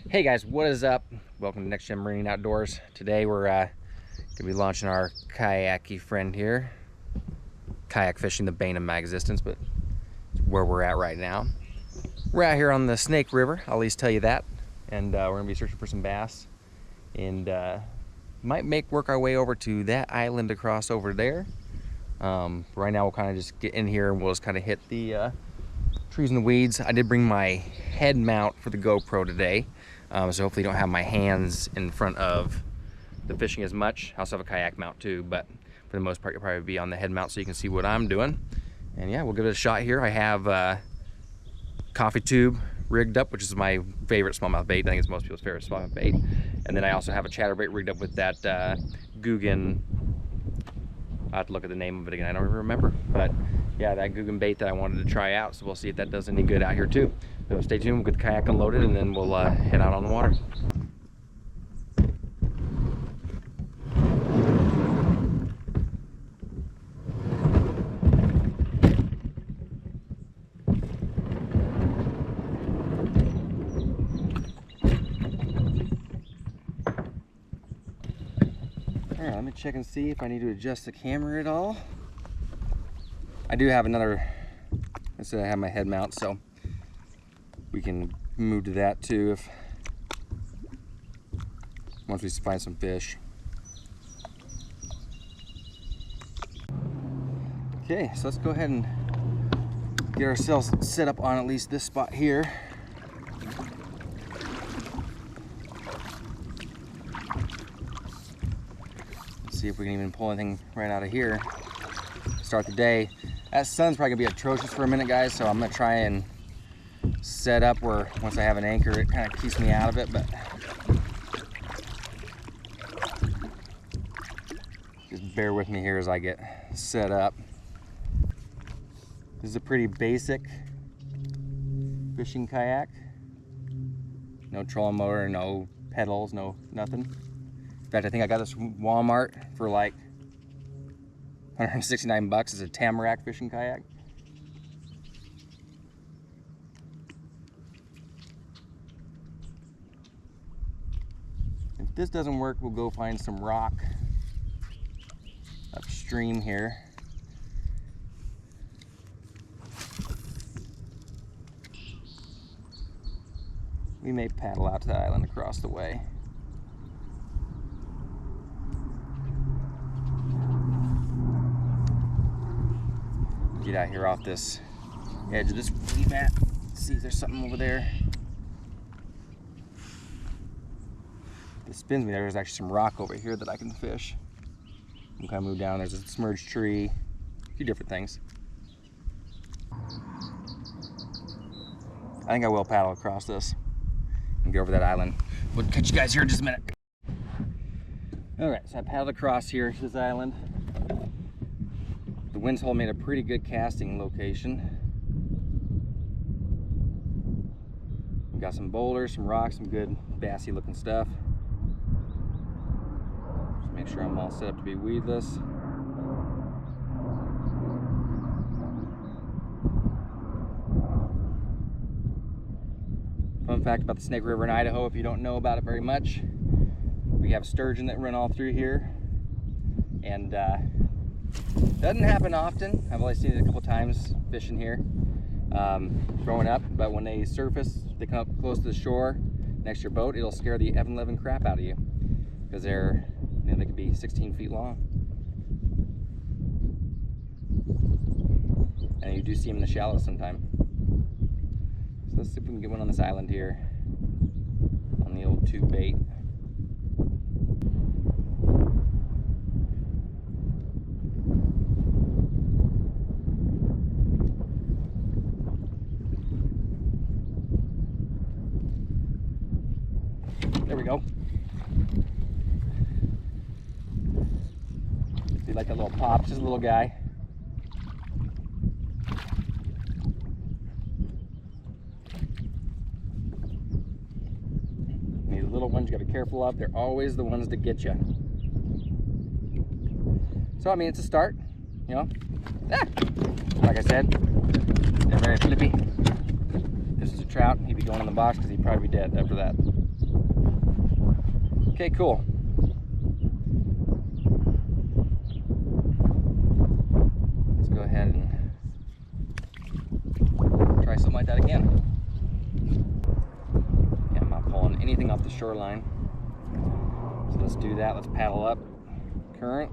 Hey guys, what is up? Welcome to Next Gen Marine Outdoors. Today we're gonna be launching our kayaky friend here. Kayak fishing, the bane of my existence, but where we're at right now. We're out here on the Snake River, I'll at least tell you that. And we're gonna be searching for some bass. And might work our way over to that island across over there. Right now we'll kind of just get in here and we'll just kind of hit the trees and the weeds. I did bring my head mount for the GoPro today. So hopefully don't have my hands in front of the fishing as much. I also have a kayak mount too, but for the most part you'll probably be on the head mount so you can see what I'm doing. And yeah, we'll give it a shot here. I have a coffee tube rigged up, which is my favorite smallmouth bait. I think it's most people's favorite smallmouth bait. And then I also have a chatterbait rigged up with that Guggen. I have to look at the name of it again, I don't even remember. But yeah, that Guggen bait that I wanted to try out, so we'll see if that does any good out here too. So stay tuned, we'll get the kayak unloaded and then we'll head out on the water. All right, let me check and see if I need to adjust the camera at all. I do have another, instead I have my head mount, so we can move to that too if once we find some fish. Okay, so let's go ahead and get ourselves set up on at least this spot here. See if we can even pull anything right out of here. Start the day. That sun's probably gonna be atrocious for a minute, guys, so I'm gonna try and set up where once I have an anchor it kind of keeps me out of it, but just bear with me here as I get set up. This is a pretty basic fishing kayak. No trolling motor, no pedals, no nothing. In fact, I think I got this from Walmart for like 169 bucks. It's a Tamarack fishing kayak. If this doesn't work, we'll go find some rock upstream here. We may paddle out to the island across the way. Get out here off this edge of this weed mat. See if there's something over there. It spins me. There's actually some rock over here that I can fish. I'm kind of move down. There's a submerged tree, a few different things. I think I will paddle across this and get over that island. We'll catch you guys here in just a minute. All right, so I paddled across here to this island. The wind's holding me at a pretty good casting location. We've got some boulders, some rocks, some good bassy looking stuff. Just make sure I'm all set up to be weedless. Fun fact about the Snake River in Idaho, if you don't know about it very much, we have sturgeon that run all through here. And doesn't happen often. I've only seen it a couple times fishing here, growing up, but when they surface, they come up close to the shore next to your boat, it'll scare the ever-living crap out of you because they're, you know, they could be 16 feet long. And you do see them in the shallows sometime. So let's see if we can get one on this island here on the old tube bait. There we go. See, like that little pop, just a little guy. These little ones you gotta be careful of. They're always the ones that get you. So I mean, it's a start, you know. Ah! Like I said, they're very flippy. this is a trout, he'd be going in the box because he'd probably be dead after that. Okay, cool. Let's go ahead and try something like that again. Yeah, I'm not pulling anything off the shoreline. So let's do that. Let's paddle up current.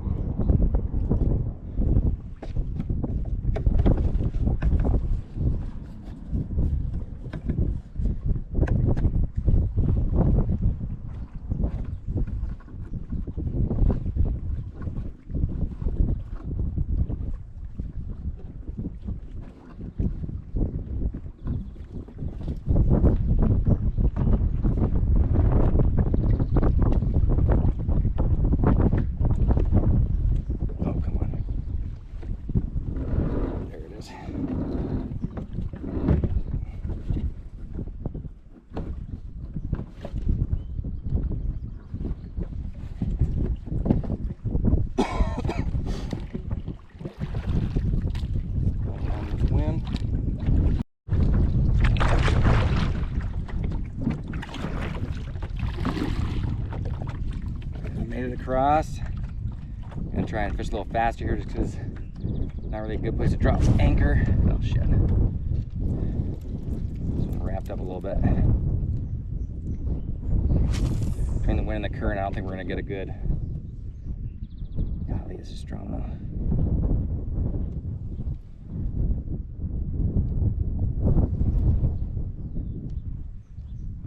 Across. I'm gonna try and fish a little faster here just because not really a good place to drop anchor. Oh shit. This one wrapped up a little bit. Between the wind and the current, I don't think we're gonna get a good. Golly, this is strong though.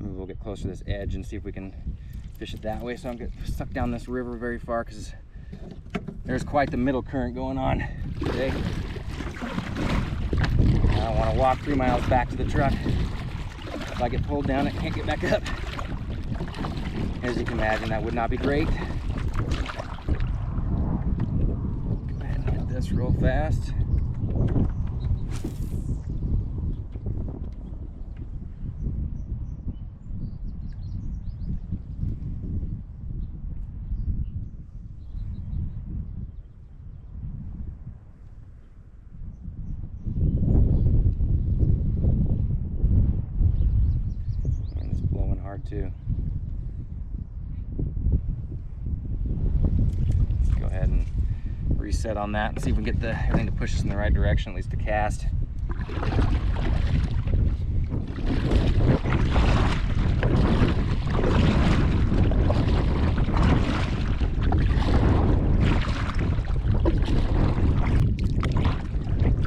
Maybe we'll get closer to this edge and see if we can fish it that way, so I don't get stuck down this river very far, because there's quite the middle current going on today. I don't want to walk 3 miles back to the truck. If I get pulled down, I can't get back up. As you can imagine, that would not be great. Go ahead and hit this real fast. Too. Let's go ahead and reset on that and see if we can get everything to push us in the right direction, at least to cast. I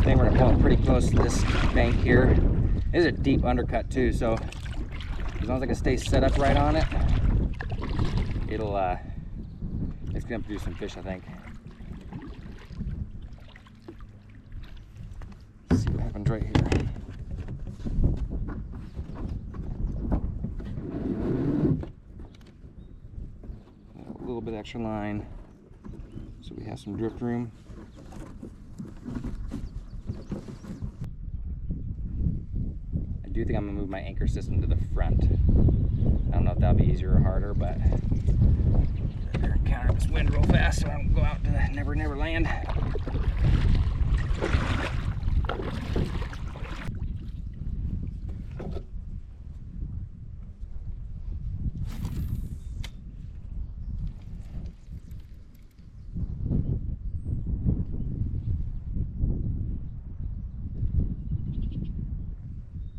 think we're gonna pull it pretty close to this bank here. It is a deep undercut too, so as long as I can stay set up right on it, it's gonna produce some fish, I think. Let's see what happens right here. A little bit extra line, so we have some drift room. I do think I'm gonna move my anchor system to the front. I don't know if that'll be easier or harder, but I'm gonna counter this wind real fast so I don't go out to Never Never Land.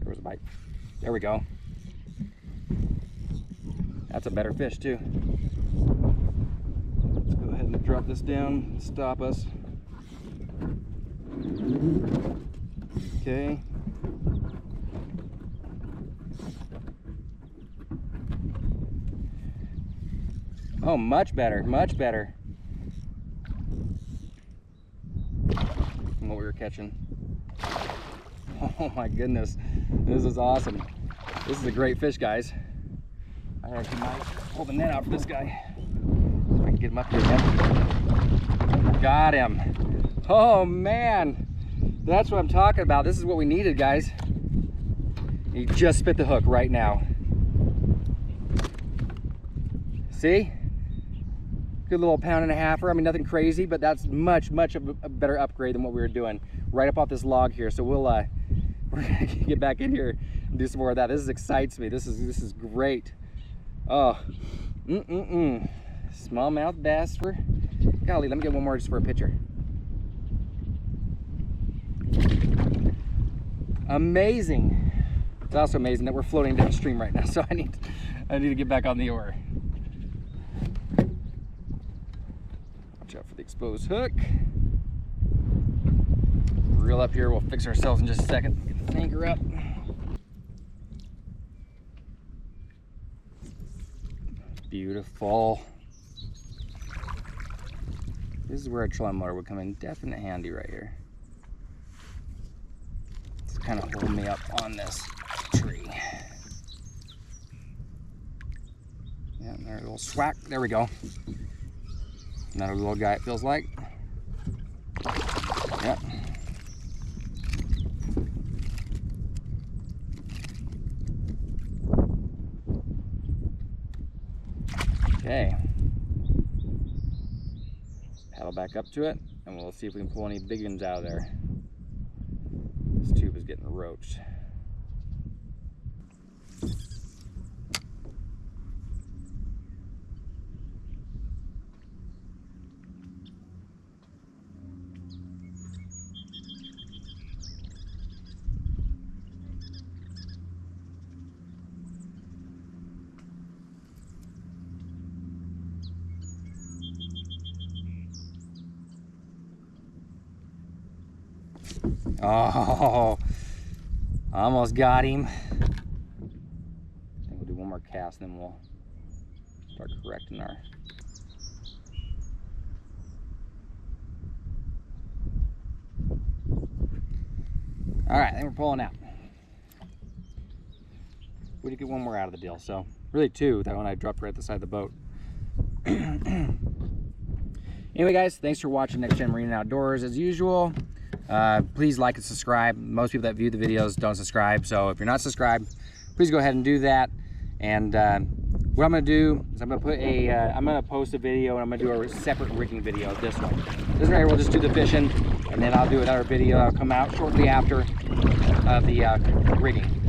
There was a bite. There we go. That's a better fish too. Let's go ahead and drop this down, stop us. Okay. Oh, much better, much better than what we were catching. Oh my goodness, this is awesome. This is a great fish, guys. I actually might pull the net out for this guy. So I can get him up here again. Got him. Oh man, that's what I'm talking about. This is what we needed, guys. He just spit the hook right now. See? Good little £1.5. I mean, nothing crazy, but that's much of a better upgrade than what we were doing right up off this log here. So we're gonna get back in here do some more of that. This excites me. This is great. Oh, smallmouth bass for, golly, let me get one more just for a picture. Amazing. It's also amazing that we're floating downstream right now, so I need to get back on the oar. Watch out for the exposed hook. Reel up here, we'll fix ourselves in just a second. Get the anchor up. Beautiful. This is where a trolling motor would come in definite handy right here. It's kind of hold me up on this tree. Yeah, there's a little swack. There we go. Another little guy, it feels like. Yep. Okay. Paddle back up to it, and we'll see if we can pull any big ones out of there. This tube is getting roached. Oh, almost got him. I think we'll do one more cast and then we'll start correcting our... All right, I think we're pulling out. We did get one more out of the deal, so really two, that one I dropped right at the side of the boat. Anyway guys, thanks for watching Next Gen Marine and Outdoors as usual. Please like and subscribe. Most people that view the videos don't subscribe, so if you're not subscribed, please go ahead and do that. And what I'm going to do is I'm going to post a video, and I'm going to do a separate rigging video of this one. This right here, we'll just do the fishing, and then I'll do another video that'll come out shortly after the rigging.